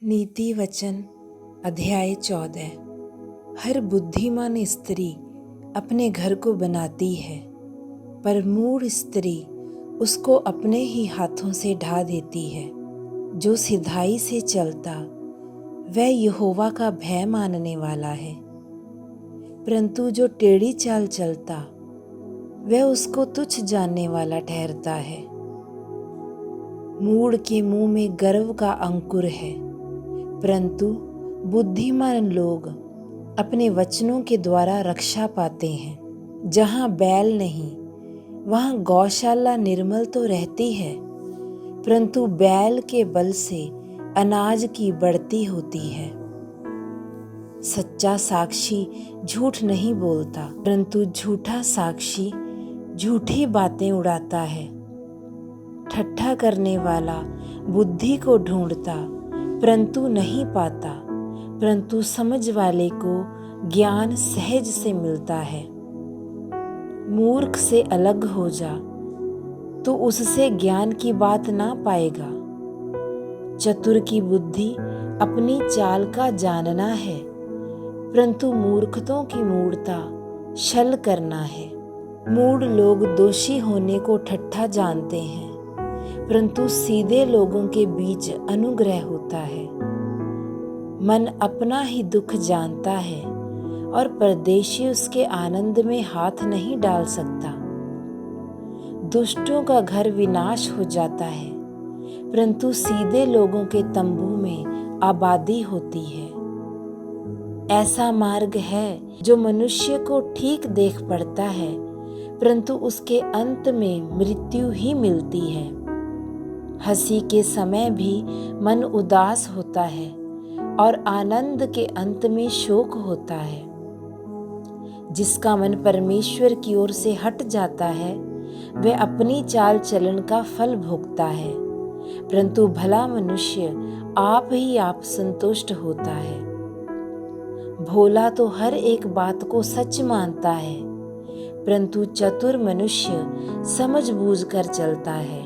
नीति वचन अध्याय 14। हर बुद्धिमान स्त्री अपने घर को बनाती है, पर मूढ़ स्त्री उसको अपने ही हाथों से ढा देती है। जो सिधाई से चलता वह यहोवा का भय मानने वाला है, परंतु जो टेढ़ी चाल चलता वह उसको तुच्छ जानने वाला ठहरता है। मूढ़ के मुंह में गर्व का अंकुर है, परंतु बुद्धिमान लोग अपने वचनों के द्वारा रक्षा पाते हैं। जहाँ बैल नहीं वहाँ गौशाला निर्मल तो रहती है, परंतु बैल के बल से अनाज की बढ़ती होती है। सच्चा साक्षी झूठ नहीं बोलता, परंतु झूठा साक्षी झूठी बातें उड़ाता है। ठट्ठा करने वाला बुद्धि को ढूंढता परंतु नहीं पाता, परंतु समझ वाले को ज्ञान सहज से मिलता है। मूर्ख से अलग हो जा तो उससे ज्ञान की बात ना पाएगा। चतुर की बुद्धि अपनी चाल का जानना है, परंतु मूर्खतों की मूढ़ता छल करना है। मूढ़ लोग दोषी होने को ठट्ठा जानते हैं, परंतु सीधे लोगों के बीच अनुग्रह होता है। मन अपना ही दुख जानता है और परदेशी उसके आनंद में हाथ नहीं डाल सकता। दुष्टों का घर विनाश हो जाता है, परंतु सीधे लोगों के तंबू में आबादी होती है। ऐसा मार्ग है जो मनुष्य को ठीक देख पड़ता है, परंतु उसके अंत में मृत्यु ही मिलती है। हंसी के समय भी मन उदास होता है और आनंद के अंत में शोक होता है। जिसका मन परमेश्वर की ओर से हट जाता है वह अपनी चाल चलन का फल भोगता है, परंतु भला मनुष्य आप ही आप संतुष्ट होता है। भोला तो हर एक बात को सच मानता है, परंतु चतुर मनुष्य समझ बूझ कर चलता है।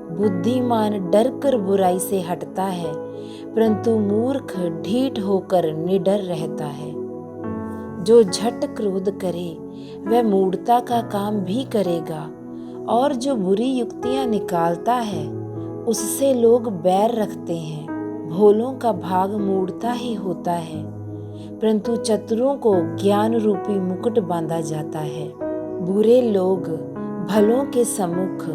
बुद्धिमान डर कर बुराई से हटता है, परंतु मूर्ख ढीठ होकर निडर रहता है। जो झट क्रोध करे वह मूढ़ता का काम भी करेगा, और जो बुरी युक्तियां निकालता है उससे लोग बैर रखते हैं। भोलों का भाग मूढ़ता ही होता है, परंतु चतुरों को ज्ञान रूपी मुकुट बांधा जाता है। बुरे लोग भलों के सम्मुख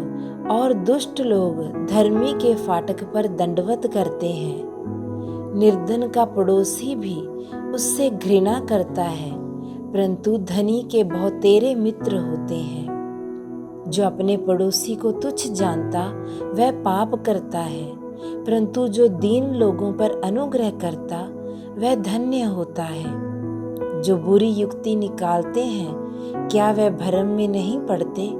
और दुष्ट लोग धर्मी के फाटक पर दंडवत करते हैं। निर्धन का पड़ोसी भी उससे घृणा करता है, परंतु धनी के बहुतेरे मित्र होते हैं। जो अपने पड़ोसी को तुच्छ जानता वह पाप करता है, परंतु जो दीन लोगों पर अनुग्रह करता वह धन्य होता है। जो बुरी युक्ति निकालते हैं क्या वह भरम में नहीं पड़ते,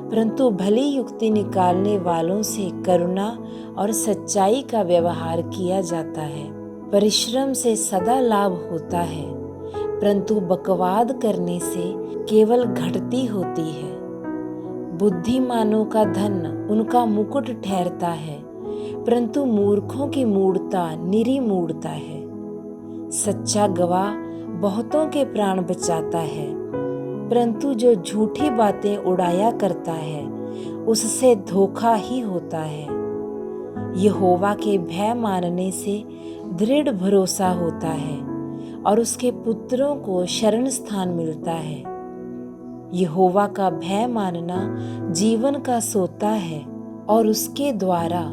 परंतु भली युक्ति निकालने वालों से करुणा और सच्चाई का व्यवहार किया जाता है। परिश्रम से सदा लाभ होता है, परंतु बकवाद करने से केवल घटती होती है। बुद्धिमानों का धन उनका मुकुट ठहरता है, परंतु मूर्खों की मूढ़ता निरी मूढ़ता है। सच्चा गवाह बहुतों के प्राण बचाता है, परंतु जो झूठी बातें उड़ाया करता है उससे धोखा ही होता है। यहोवा के भय मानने से दृढ़ भरोसा होता है और उसके पुत्रों को शरण स्थान मिलता है। यहोवा का भय मानना जीवन का सोता है, और उसके द्वारा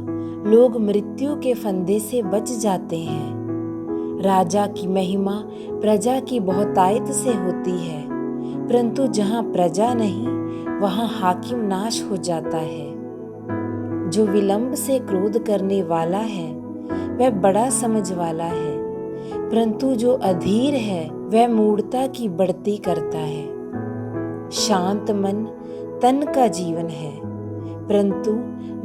लोग मृत्यु के फंदे से बच जाते हैं। राजा की महिमा प्रजा की बहुतायत से होती है, परंतु जहाँ प्रजा नहीं वहाँ हाकिम नाश हो जाता है। जो विलंब से क्रोध करने वाला है वह बड़ा समझ वाला है, परंतु जो अधीर है वह मूढ़ता की बढ़ती करता है। शांत मन तन का जीवन है, परंतु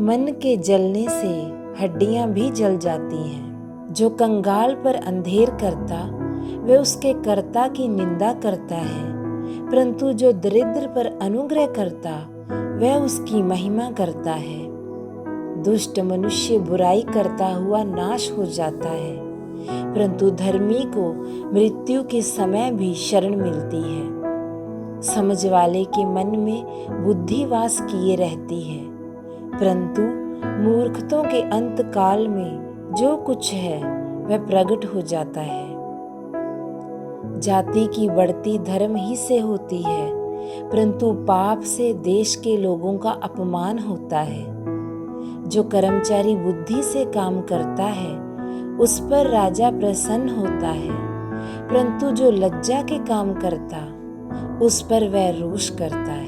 मन के जलने से हड्डियां भी जल जाती हैं। जो कंगाल पर अंधेर करता वह उसके कर्ता की निंदा करता है, परंतु जो दरिद्र पर अनुग्रह करता वह उसकी महिमा करता है। दुष्ट मनुष्य बुराई करता हुआ नाश हो जाता है, परंतु धर्मी को मृत्यु के समय भी शरण मिलती है। समझ वाले के मन में बुद्धि वास किए रहती है, परंतु मूर्खतों के अंत काल में जो कुछ है वह प्रकट हो जाता है। जाति की बढ़ती धर्म ही से होती है, परंतु पाप से देश के लोगों का अपमान होता है। जो कर्मचारी बुद्धि से काम करता है उस पर राजा प्रसन्न होता है, परंतु जो लज्जा के काम करता उस पर वह रोष करता है।